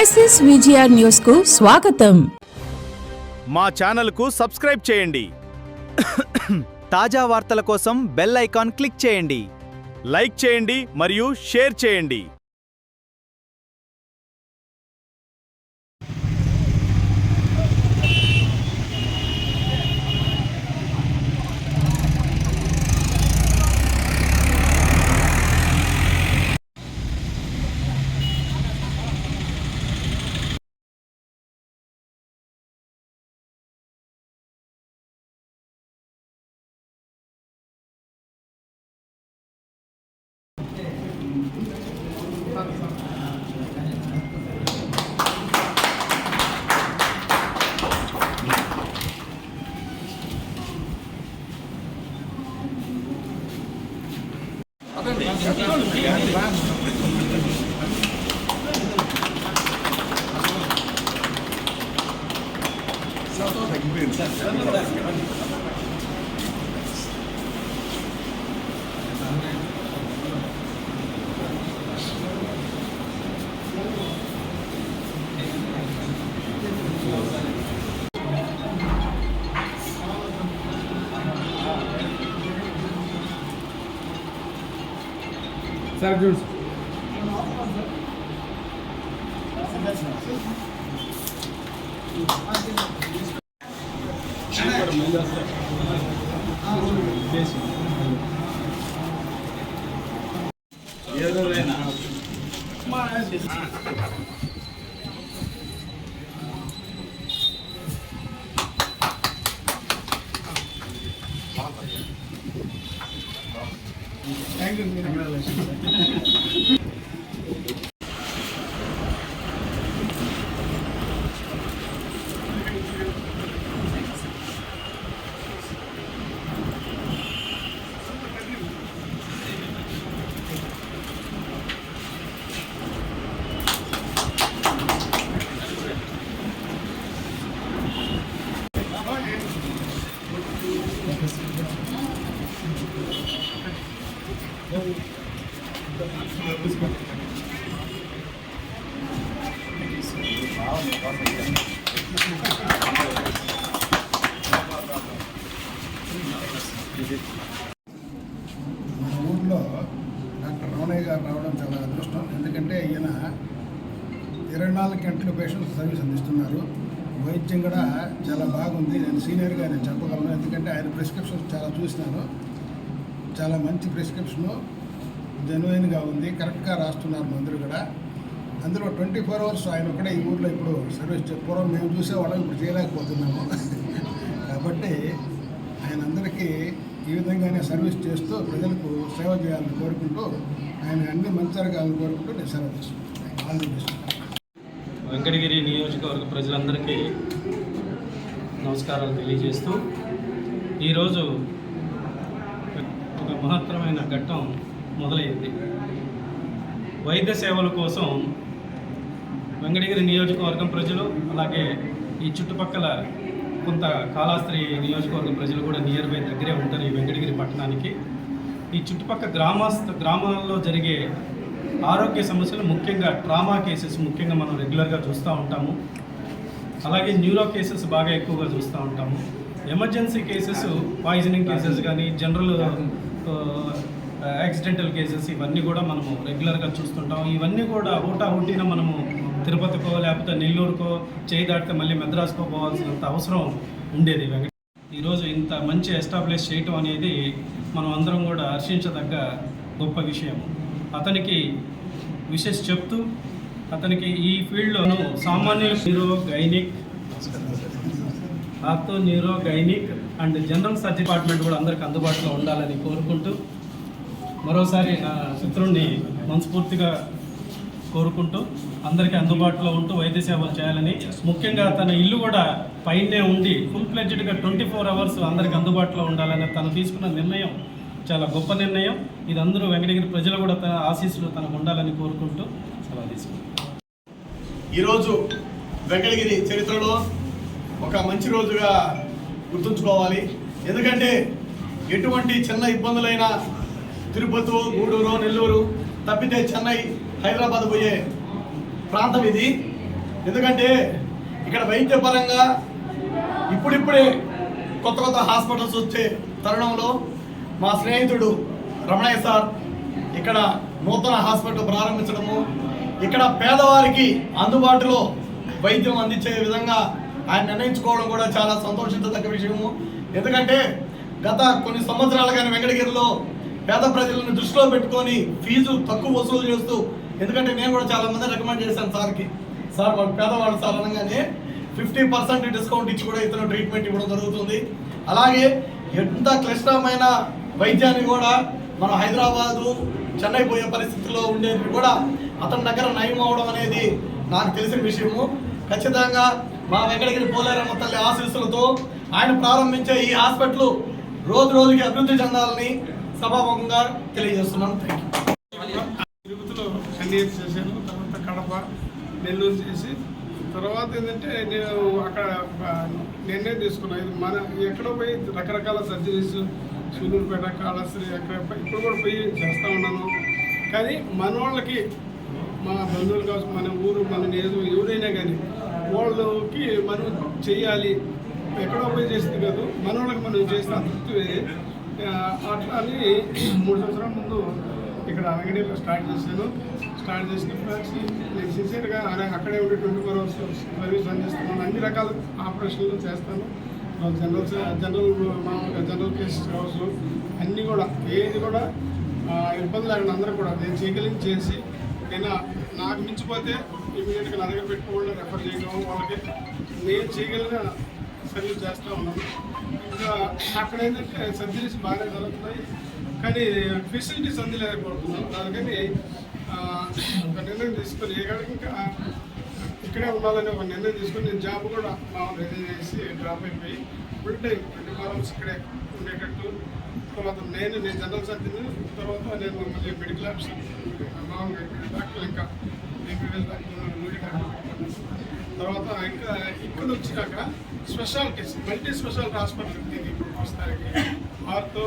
Crisis VGR news కు స్వాగతం. మా ఛానల్ కు సబ్స్క్రైబ్ చేయండి. తాజా వార్తల కోసం బెల్ ఐకాన్ క్లిక్ చేయండి. లైక్ చేయండి మరియు షేర్ చేయండి. Sir, Jules. Thank you. మన ఊళ్ళో డాక్టర్ రమణయ్య గారు రావడం చాలా అదృష్టం. ఎందుకంటే ఈయన 24 గంటల పేషెంట్ సర్వీస్ అందిస్తున్నారు. వైద్యం కూడా చాలా బాగుంది. నేను సీనియర్గా నేను చెప్పగలను. ఎందుకంటే ఆయన ప్రిస్క్రిప్షన్స్ చాలా చూసినాను. చాలా మంచి ప్రిస్క్రిప్షను, జెన్యున్గా ఉంది. కరెక్ట్గా రాస్తున్నారు మందులు కూడా. అందులో 24 అవర్స్ ఆయన ఒకటే ఈ ఊర్లో ఇప్పుడు సర్వీస్ పూర్వం మేము చూసేవాళ్ళం, ఇప్పుడు చేయలేకపోతున్నాము. కాబట్టి ఆయన అందరికీ ఈ విధంగానే సర్వీస్ చేస్తూ ప్రజలకు సేవ చేయాలని కోరుకుంటూ, ఆయన అన్ని మంచి జరగాలని కోరుకుంటూ నేను సెలవు తీసుకుంటాను. All the best. వెంకటగిరి నియోజకవర్గ ప్రజలందరికీ నమస్కారాలు తెలియజేస్తూ, ఈరోజు ఒక మహత్తరమైన ఘట్టం మొదలైంది. వైద్య సేవల కోసం వెంకటగిరి నియోజకవర్గం ప్రజలు, అలాగే ఈ చుట్టుపక్కల కొంత కాళహస్తి నియోజకవర్గ ప్రజలు కూడా నియర్ బై దగ్గరే ఉంటారు ఈ వెంకటగిరి పట్టణానికి. ఈ చుట్టుపక్కల గ్రామాల్లో జరిగే ఆరోగ్య సమస్యలు, ముఖ్యంగా ట్రామా కేసెస్ ముఖ్యంగా మనం రెగ్యులర్గా చూస్తూ ఉంటాము. అలాగే న్యూరో కేసెస్ బాగా ఎక్కువగా చూస్తూ ఉంటాము. ఎమర్జెన్సీ కేసెస్, పాయిజనింగ్ కేసెస్ కానీ, జనరల్ యాక్సిడెంటల్ కేసెస్, ఇవన్నీ కూడా మనము రెగ్యులర్గా చూస్తుంటాం. ఇవన్నీ కూడా హుటాహుటిన మనము తిరుపతికో లేకపోతే నెల్లూరుకో చేయి దాటితే మళ్ళీ మెద్రాసుకో పోవాల్సినంత అవసరం ఉండేది. ఈరోజు ఇంత మంచి ఎస్టాబ్లిష్ చేయటం అనేది మనం అందరం కూడా హర్షించదగ్గ గొప్ప విషయం. అతనికి విషెస్ చెప్తూ, అతనికి ఈ ఫీల్డ్లోనూ సామాన్యులు neuro gynaec and general surgery department కూడా అందరికి అందుబాటులో ఉండాలని కోరుకుంటూ, మరోసారి నా మిత్రుడిని మనస్ఫూర్తిగా కోరుకుంటూ, అందరికీ అందుబాటులో ఉంటూ వైద్య సేవలు చేయాలని, ముఖ్యంగా తన ఇల్లు కూడా పైనే ఉండి ఫుల్ ఫ్లెడ్జ్డ్గా 24 అవర్స్ అందరికీ అందుబాటులో ఉండాలని తను తీసుకున్న నిర్ణయం చాలా గొప్ప నిర్ణయం. ఇది అందరూ వెంకటగిరి ప్రజలు కూడా తన ఆశీస్సులు తనకు ఉండాలని కోరుకుంటూ సెలవు తీసుకుంటాం. ఈరోజు వెంకటగిరి చరిత్రలో ఒక మంచి రోజుగా గుర్తుంచుకోవాలి. ఎందుకంటే ఎటువంటి చిన్న ఇబ్బందులైనా తిరుపతి, గూడూరు, నెల్లూరు తప్పితే చెన్నై, హైదరాబాద్ పోయే ప్రాంతం ఇది. ఎందుకంటే ఇక్కడ వైద్యపరంగా ఇప్పుడిప్పుడే కొత్త కొత్త హాస్పిటల్స్ వచ్చే తరుణంలో మా స్నేహితుడు రమణయ్య సార్ ఇక్కడ నూతన హాస్పిటల్ ప్రారంభించడము, ఇక్కడ పేదవారికి అందుబాటులో వైద్యం అందించే విధంగా ఆయన నిర్ణయించుకోవడం కూడా చాలా సంతోషించదగ్గ విషయము. ఎందుకంటే గత కొన్ని సంవత్సరాలుగానే వెంకటగిరిలో పేద ప్రజలను దృష్టిలో పెట్టుకొని ఫీజు తక్కువ వసూలు చేస్తూ, ఎందుకంటే నేను కూడా చాలా మంది రికమెండ్ చేశాను సార్కి, సార్ వాళ్ళు పేదవాళ్ళు సార్ అనగానే 50% డిస్కౌంట్ ఇచ్చి కూడా ఇతను ట్రీట్మెంట్ ఇవ్వడం జరుగుతుంది. అలాగే ఎంత క్లిష్టమైన వైద్యాన్ని కూడా మన హైదరాబాదు చెన్నై పోయే పరిస్థితుల్లో ఉండేది కూడా అతని దగ్గర నయం అవడం అనేది నాకు తెలిసిన విషయము. ఖచ్చితంగా మా వెంకటగిరి పోలేరమ్మ తల్లి ఆశీస్సులతో ఆయన ప్రారంభించే ఈ హాస్పిటల్ రోజు రోజుకి అభివృద్ధి చెందాలని సభాముఖంగా తెలియజేస్తున్నాను. Thank you. తిరుపతిలో కన్నీరు చేశాను, తర్వాత కడప, నెల్లూరు చేసి తర్వాత ఏంటంటే నేను అక్కడ నిర్ణయం తీసుకున్నాను. ఇది మన ఎక్కడో పోయి రకరకాల సర్జరీస్, సూలూరుపేట, కాళశ్రీ, అక్కడ ఇప్పుడు కూడా పోయి చేస్తూ ఉన్నాను. కానీ మన వాళ్ళకి, మా బంధువులు కావచ్చు, మన ఊరు, మన నియోజకవర్గం ఎవరైనా కానీ వాళ్ళకి మనం చెయ్యాలి, ఎక్కడో పోయి చేస్తుంది కాదు, మన వాళ్ళకి మనం చేసిన తృప్తి వేరే. అట్లా అని 3 సంవత్సరాల ముందు ఇక్కడ వెంకటగిరిలో స్టార్ట్ చేశాను. స్టార్ట్ చేసినప్పుడు నేను సిన్సియర్గా అక్కడే ఉండి 24 hours సర్వీస్ అందిస్తున్నాను. అన్ని రకాల ఆపరేషన్లు చేస్తాను. జనరల్ కేసెస్ కావచ్చు, అన్నీ కూడా ఏది కూడా ఇబ్బంది లేకుండా అందరూ కూడా నేను చేయగలిగి చేసి, నేను నాకు మించిపోతే ఇమీడియట్గా నా దగ్గర పెట్టుకోవడం, రెఫర్ చేయడం, వాళ్ళకి నేను చేయగలిగిన సర్వీస్ చేస్తూ ఉన్నాను. ఇంకా అక్కడ ఏంటంటే సర్జరీస్ బాగా జరుగుతున్నాయి, కానీ ఫెసిలిటీస్ అందలేకపోతున్నాను. దానికని ఒక నిర్ణయం తీసుకొని ఇంకా ఇక్కడే ఉండాలని ఒక నిర్ణయం తీసుకొని నేను జాబ్ కూడా మామూలు రిజైన్ చేసి డ్రాప్ అయిపోయి ఫుల్ టైం 24 hours ఇక్కడే ఉండేటట్టు. తర్వాత నేను జనరల్ సర్జన్, తర్వాత నేను మళ్ళీ మెడికల్ ఆఫీసర్, మామూలుగా డాక్టర్, ఇంకా తర్వాత ఇంకా ఇక్కడ వచ్చినాక స్పెషాలిటీస్, మల్టీ స్పెషాలిటీ హాస్పిటల్ దీనికి ప్రస్తుతానికి ఆర్తో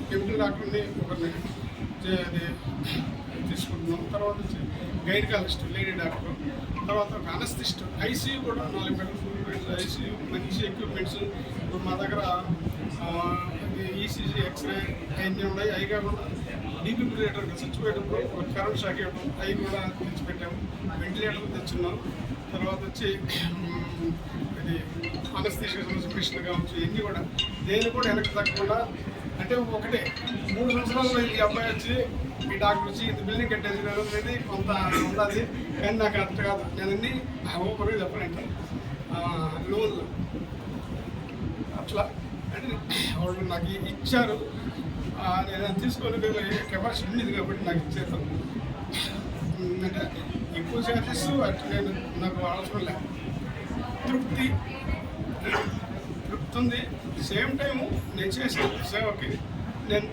కెమికల్ డాక్టర్ని ఒకరిని తీసుకుంటున్నాం. తర్వాత వచ్చి గైనకాలజిస్ట్, లేడీ డాక్టర్, తర్వాత ఒక అనస్థిస్ట్, ఐసీయూ కూడా 4 బెడ్స్ ఐసీయూ, మంచి ఎక్విప్మెంట్స్. ఇప్పుడు మా దగ్గర ఈసీజీ, ఎక్స్రే అవన్నీ ఉన్నాయి. అవి కాకుండా డీఫిబ్రిలేటర్ చచ్చిపోయేటప్పుడు కరెంట్ షాక్ ఇవ్వడం, అవి కూడా తెచ్చిపెట్టాము. వెంటిలేటర్ తెచ్చున్నాం. తర్వాత వచ్చి ఇది అనస్థిషియా స్పెషల్ కావచ్చు, ఇవన్నీ కూడా దేని కూడా వెనక్కి తగ్గకుండా. అంటే ఒకటే 3 సంవత్సరాల్లో ఈ అబ్బాయి వచ్చి, ఈ డాక్టర్ వచ్చి ఇంత బిల్డింగ్ కట్టేసి అనేది కొంత ఉండాలి. కానీ నాకు అర్థం కాదు, నేను అన్నీ ఓపెన్గా చెప్పనంటే లోన్లు అట్లా అంటే వాళ్ళు నాకు ఇచ్చారు, నేను తీసుకొని కెపాసిటీ ఉండేది కాబట్టి నాకు ఇచ్చేస్తాను. అంటే ఎక్కువ చార్జెస్ అట్లా నేను నాకు అవసరం లేదు. తృప్తి ఉంది. సేమ్ టైము నేను చేసే సేవకి నేను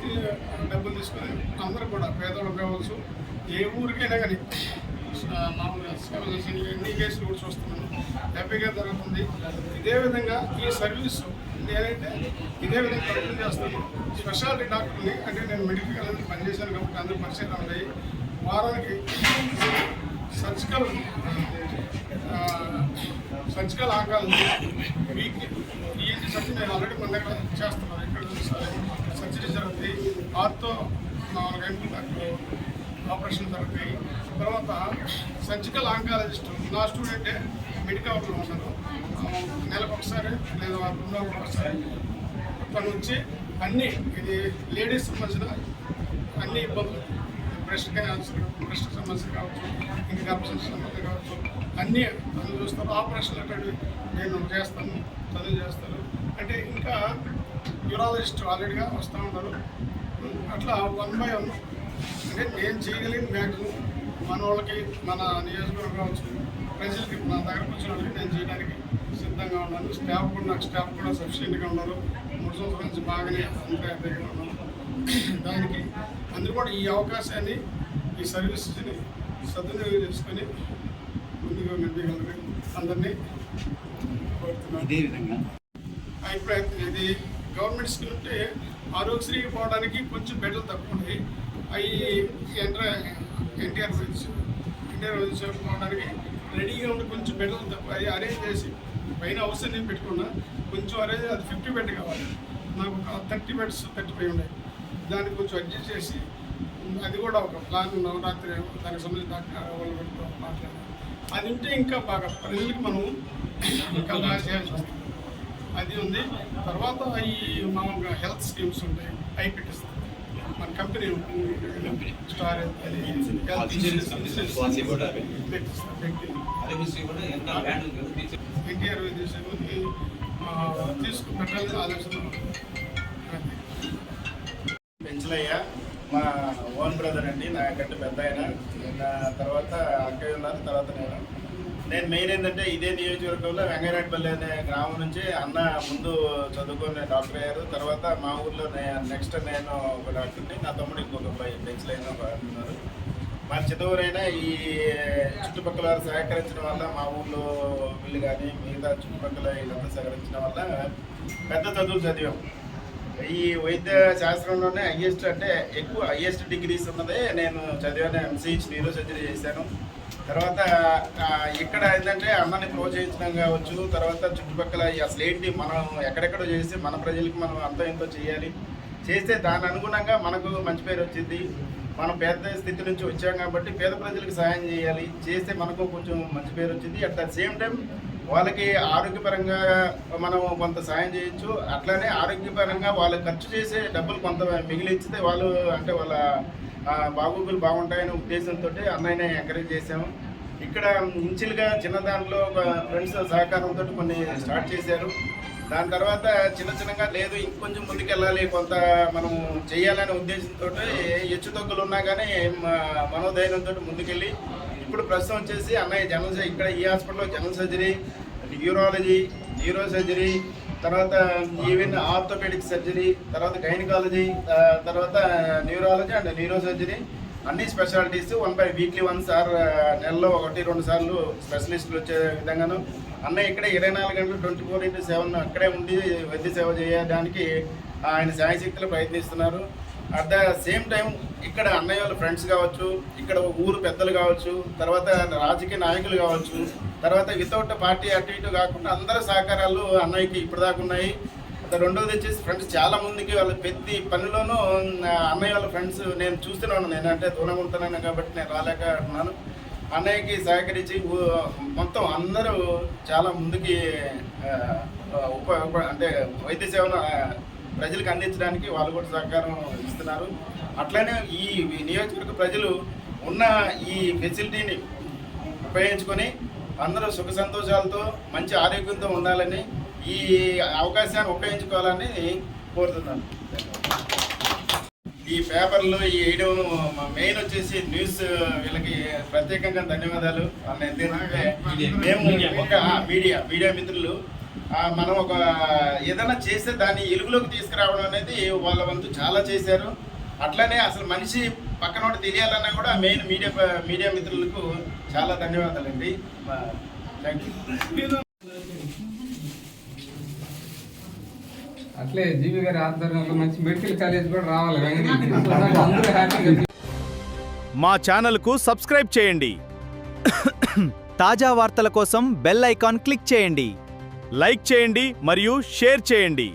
డబ్బులు తీసుకొని అందరూ కూడా పేదవాళ్ళు కావచ్చు, ఏ ఊరికైనా కానీ మామూలుగా సేవ చేసి ఎన్ని కేసులు కూడా చూస్తున్నాను, హ్యాపీగా జరుగుతుంది. ఇదే విధంగా ఈ సర్వీసు నేనైతే ఇదే విధంగా కంటిన్యూ చేస్తాను. స్పెషాలిటీ డాక్టర్ని, అంటే నేను మెడికల్ కాలేజ్ పనిచేశాను కాబట్టి అందరూ పరిచయం ఉన్నాయి. వారానికి surgical oncology week ENT surgery నేను ఆల్రెడీ మన దగ్గర చేస్తున్నాను. ఇక్కడ సర్జరీ జరుగుతాయి, ఆర్తో డాక్టర్ ఆపరేషన్ జరుగుతాయి. తర్వాత సర్జికల్ ఆంకాలజిస్ట్ నా స్టూడెంటే మెడికల్లో ఉన్నాను. నెలకు ఒకసారి లేదా 2 నెలలకు ఒకసారి తను వచ్చి అన్నీ, ఇది లేడీస్ సంబంధించిన అన్ని ఇబ్బందులు, బ్రెస్ట్ సమస్య కావచ్చు, ఇంకా గర్భసంచి సమస్య కావచ్చు, అన్నీ తను చూస్తారు. ఆపరేషన్ అట్లాంటివి నేను చేస్తాను, చదువు చేస్తాను. అంటే ఇంకా యూరాలజిస్ట్ ఆల్రెడీగా వస్తూ ఉన్నారు. అట్లా 1 by 1 అంటే నేను చేయగలిగిన మ్యాక్సిమం మన వాళ్ళకి, మన నియోజకవర్గం కావచ్చు, ప్రజలకి నా దగ్గరకు వచ్చిన వాళ్ళకి నేను చేయడానికి సిద్ధంగా ఉన్నాను. స్టాఫ్ కూడా సఫిషియెంట్గా ఉన్నారు. 3 సంవత్సరాల నుంచి బాగానే దగ్గర ఉన్నాను. దానికి అందరూ కూడా ఈ అవకాశాన్ని, ఈ సర్వీస్ని సద్వినియోగం చేసుకొని ముందుగా నడిపగలరు అందరినీ కోరుతున్నాను. అభిప్రాయం ఇది గవర్నమెంట్ స్కూల్ ఉంటే ఆరోగ్యశ్రీకి పోవడానికి కొంచెం బెడ్లు తక్కువ ఉన్నాయి. అవి ఎన్టీఆర్ పోవడానికి రెడీగా ఉండి కొంచెం బెడ్లు తక్కువ అది అరేంజ్ చేసి పైన హౌస్ నేను పెట్టుకున్నా కొంచెం అరేంజ్ అది 50 బెడ్ కావాలి నాకు ఒక 30 బెడ్స్ 35 ఉన్నాయి దానికి కొంచెం అడ్జస్ట్ చేసి అది కూడా ఒక ప్లాన్ నవరాత్రి దానికి సంబంధించి డాక్టర్ వాళ్ళతో మాట్లాడాలి అది ఉంటే ఇంకా బాగా ప్రజలకు మనం ఇంకా బాగా చేయాల్సి వస్తుంది అది ఉంది. తర్వాత ఈ మామూలుగా హెల్త్ స్కీమ్స్ ఉంటాయి అవి పెట్టిస్తాం మన కంపెనీ స్టార్ ఎన్టీఆర్ తీసుకుపెట్టాలని ఆలోచన. పెంచలయ్య మా ఓన్ బ్రదర్ అండి, నాకంటే పెద్ద ఆయన. తర్వాత అక్కయ్య ఉన్నారు, తర్వాత నేను మెయిన్ ఏంటంటే ఇదే నియోజకవర్గంలో వెంగయ్యనాయుడుపల్లి అనే గ్రామం నుంచి అన్న ముందు చదువుకొని డాక్టర్ అయ్యారు. తర్వాత మా ఊర్లో నెక్స్ట్ నేను ఒక డాక్టర్ని, నా తమ్ముడు ఇంకొక అబ్బాయి పెంచలైన ఉన్నారు. మా చిత్తూరైనా ఈ చుట్టుపక్కల వారు సహకరించడం వల్ల మా ఊళ్ళో వీళ్ళు కానీ మిగతా చుట్టుపక్కల వీళ్ళంతా సహకరించడం వల్ల పెద్ద చదువులు చదివాం. ఈ వైద్య శాస్త్రంలోనే హైయెస్ట్ డిగ్రీస్ ఉన్నదే నేను చదివాను. ఎంసీహెచ్ న్యూరో సర్జరీ చేశాను. తర్వాత ఇక్కడ ఏంటంటే అన్నని ప్రోత్సహించడం కావచ్చు, తర్వాత చుట్టుపక్కల అసలు ఏంటి మనం ఎక్కడెక్కడో చేసి మన ప్రజలకు మనం అంతో ఎంతో చేయాలి, చేస్తే దాని అనుగుణంగా మనకు మంచి పేరు వచ్చింది. మనం పేద స్థితి నుంచి వచ్చాం కాబట్టి పేద ప్రజలకు సహాయం చేయాలి, చేస్తే మనకు కొంచెం మంచి పేరు వచ్చింది. అట్ ద సేమ్ టైం వాళ్ళకి ఆరోగ్యపరంగా మనం కొంత సాయం చేయొచ్చు. అట్లానే ఆరోగ్యపరంగా వాళ్ళు ఖర్చు చేసే డబ్బులు కొంత మిగిలించితే వాళ్ళు అంటే వాళ్ళ బాగోగులు బాగుంటాయనే ఉద్దేశంతో అన్నయ్యనే ఎంకరేజ్ చేసాము. ఇక్కడ ఇంచులుగా చిన్న దాంట్లో ఫ్రెండ్స్ సహకారంతో కొన్ని స్టార్ట్ చేశారు. దాని తర్వాత చిన్నగా లేదు ఇంకొంచెం ముందుకెళ్ళాలి, కొంత మనం చేయాలనే ఉద్దేశంతో హెచ్చుతగ్గులు ఉన్నా కానీ మనోధైర్యంతో ముందుకెళ్ళి ఇప్పుడు ప్రస్తుతం వచ్చేసి అన్నయ్య ఇక్కడ ఈ హాస్పిటల్లో general surgery, urology, neuro surgery, తర్వాత ఈవెన్ ఆర్థోపెడిక్ సర్జరీ, తర్వాత గైనకాలజీ, తర్వాత న్యూరాలజీ అండ్ న్యూరో సర్జరీ అన్ని స్పెషాలిటీస్ వీక్లీ వన్స్ ఆర్ నెలలో 1-2 సార్లు స్పెషలిస్టులు వచ్చే విధంగాను అన్నయ్య ఇక్కడ 24 గంటలు 24/7 అక్కడే ఉండి వైద్య సేవ చేయడానికి ఆయన శాయశక్తులు ప్రయత్నిస్తున్నారు. అట్ ద సేమ్ టైం ఇక్కడ అన్నయ్య వాళ్ళ ఫ్రెండ్స్ కావచ్చు, ఇక్కడ ఊరు పెద్దలు కావచ్చు, తర్వాత రాజకీయ నాయకులు కావచ్చు, తర్వాత వితౌట్ పార్టీ అటు ఇటు కాకుండా అందరి సహకారాలు అన్నయ్యకి ఇప్పటిదాకా ఉన్నాయి. రెండోది వచ్చేసి ఫ్రెండ్స్ చాలా మందికి వాళ్ళ ప్రతి పనిలోనూ అన్నయ్య వాళ్ళ ఫ్రెండ్స్ నేను చూస్తున్నాను. నేనంటే దూరంగా ఉంటున్నాను కాబట్టి నేను రాలేక అంటున్నాను. అన్నయ్యకి సహకరించి మొత్తం అందరూ చాలా ముందుకి అంటే వైద్య సేవను ప్రజలకు అందించడానికి వాళ్ళు కూడా సహకారం ఇస్తున్నారు. అట్లనే ఈ నియోజకవర్గ ప్రజలు ఉన్న ఈ ఫెసిలిటీని ఉపయోగించుకొని అందరూ సుఖ సంతోషాలతో మంచి ఆరోగ్యంతో ఉండాలని, ఈ అవకాశాన్ని ఉపయోగించుకోవాలని కోరుతున్నాను. ఈ పేపర్లో ఈ వేయడం మెయిన్ వచ్చేసి న్యూస్ వీళ్ళకి ప్రత్యేకంగా ధన్యవాదాలు. ఎందుకంటే మేము ఒక మీడియా మిత్రులు మనం ఒక ఏదైనా చేస్తే దాన్ని ఎలుగులోకి తీసుకురావడం అనేది వాళ్ళ వంతు చాలా చేశారు. అట్లనే అసలు మనిషి పక్కన తెలియాలన్నా కూడా మెయిన్ మీడియా మిత్రులకు చాలా ధన్యవాదాలండి. Thank you. అట్లే జీవి గారి ఆధ్వర్యంలో మంచి మెడికల్ కాలేజ్ కూడా రావాలి అందరూ హ్యాపీగా. మా ఛానల్కు సబ్స్క్రైబ్ చేయండి. తాజా వార్తల కోసం బెల్ ఐకాన్ క్లిక్ చేయండి. లైక్ చేయండి మరియు షేర్ చేయండి.